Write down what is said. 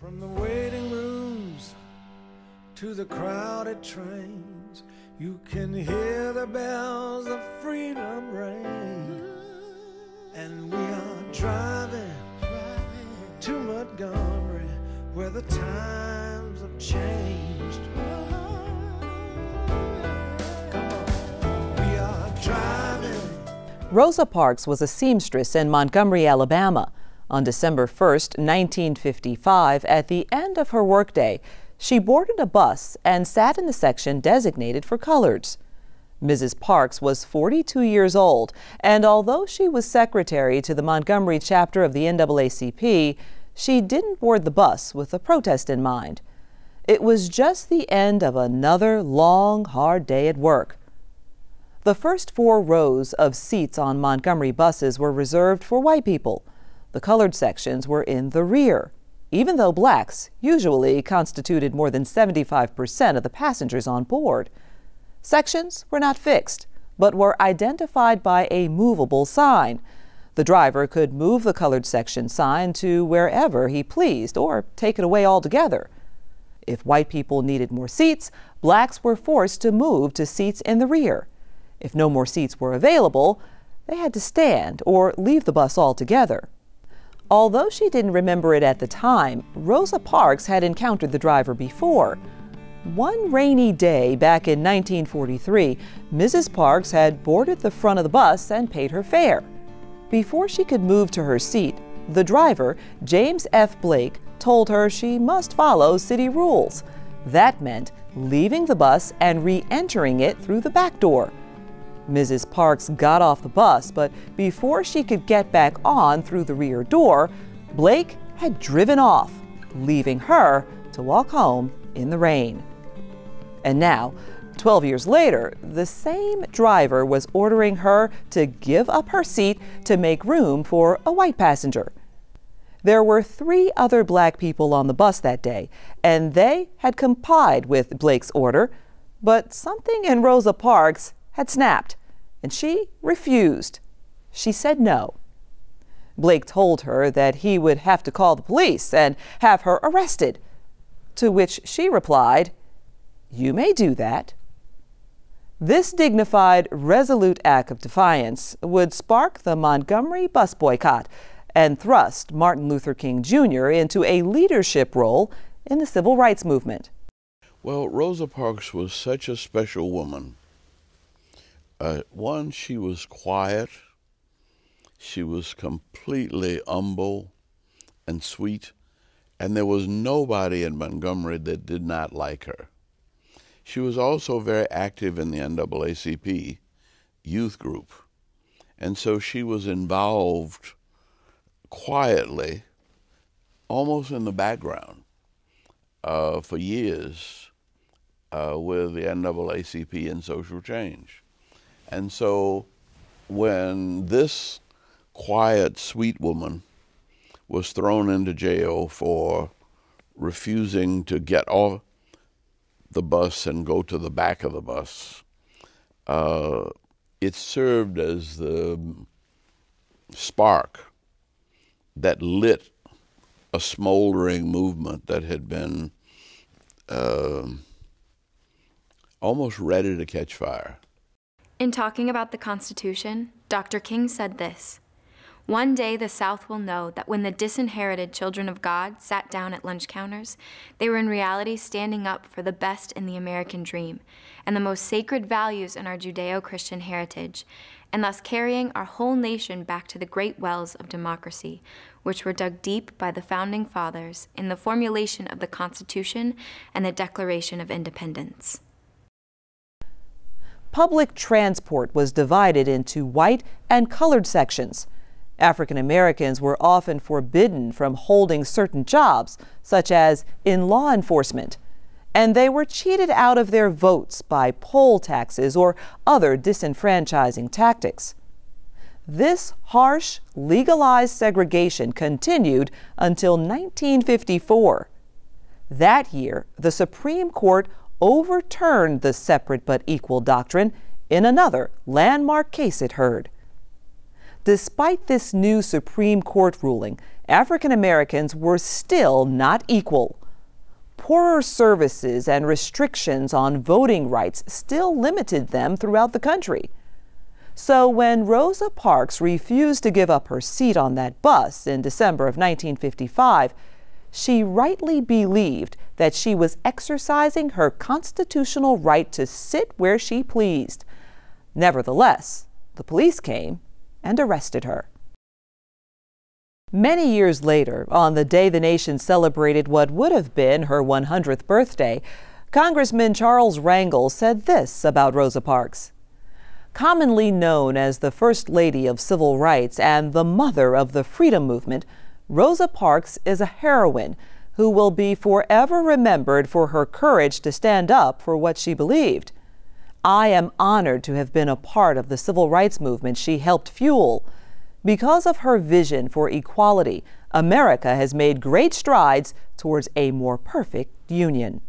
From the waiting rooms to the crowded trains, you can hear the bells of freedom ring. And we are driving to Montgomery, where the times have changed. Come on, we are driving. Rosa Parks was a seamstress in Montgomery, Alabama. On December 1st, 1955, at the end of her workday, she boarded a bus and sat in the section designated for coloreds. Mrs. Parks was 42 years old, and although she was secretary to the Montgomery chapter of the NAACP, she didn't board the bus with a protest in mind. It was just the end of another long, hard day at work. The first 4 rows of seats on Montgomery buses were reserved for white people. The colored sections were in the rear, even though blacks usually constituted more than 75% of the passengers on board. Sections were not fixed, but were identified by a movable sign. The driver could move the colored section sign to wherever he pleased or take it away altogether. If white people needed more seats, blacks were forced to move to seats in the rear. If no more seats were available, they had to stand or leave the bus altogether. Although she didn't remember it at the time, Rosa Parks had encountered the driver before. One rainy day back in 1943, Mrs. Parks had boarded the front of the bus and paid her fare. Before she could move to her seat, the driver, James F. Blake, told her she must follow city rules. That meant leaving the bus and re-entering it through the back door. Mrs. Parks got off the bus, but before she could get back on through the rear door, Blake had driven off, leaving her to walk home in the rain. And now, 12 years later, the same driver was ordering her to give up her seat to make room for a white passenger. There were 3 other black people on the bus that day, and they had complied with Blake's order, but something in Rosa Parks had snapped, and she refused. She said no. Blake told her that he would have to call the police and have her arrested, to which she replied, "You may do that." This dignified, resolute act of defiance would spark the Montgomery bus boycott and thrust Martin Luther King Jr. into a leadership role in the civil rights movement. Well, Rosa Parks was such a special woman. One, she was quiet. She was completely humble and sweet, and there was nobody in Montgomery that did not like her. She was also very active in the NAACP youth group, and so she was involved quietly, almost in the background, for years with the NAACP and social change. And so when this quiet, sweet woman was thrown into jail for refusing to get off the bus and go to the back of the bus, it served as the spark that lit a smoldering movement that had been almost ready to catch fire. In talking about the Constitution, Dr. King said this: "One day the South will know that when the disinherited children of God sat down at lunch counters, they were in reality standing up for the best in the American dream and the most sacred values in our Judeo-Christian heritage, and thus carrying our whole nation back to the great wells of democracy, which were dug deep by the Founding Fathers in the formulation of the Constitution and the Declaration of Independence." Public transport was divided into white and colored sections. African Americans were often forbidden from holding certain jobs, such as in law enforcement, and they were cheated out of their votes by poll taxes or other disenfranchising tactics. This harsh, legalized segregation continued until 1954. That year, the Supreme Court overturned the separate but equal doctrine in another landmark case it heard. Despite this new Supreme Court ruling African Americans were still not equal. Poorer services and restrictions on voting rights still limited them throughout the country. So when Rosa Parks refused to give up her seat on that bus in December of 1955, she rightly believed that she was exercising her constitutional right to sit where she pleased. Nevertheless, the police came and arrested her. Many years later, on the day the nation celebrated what would have been her 100th birthday, Congressman Charles Rangel said this about Rosa Parks. Commonly known as the First Lady of Civil Rights and the mother of the freedom movement, Rosa Parks is a heroine who will be forever remembered for her courage to stand up for what she believed. I am honored to have been a part of the civil rights movement she helped fuel. Because of her vision for equality, America has made great strides towards a more perfect union.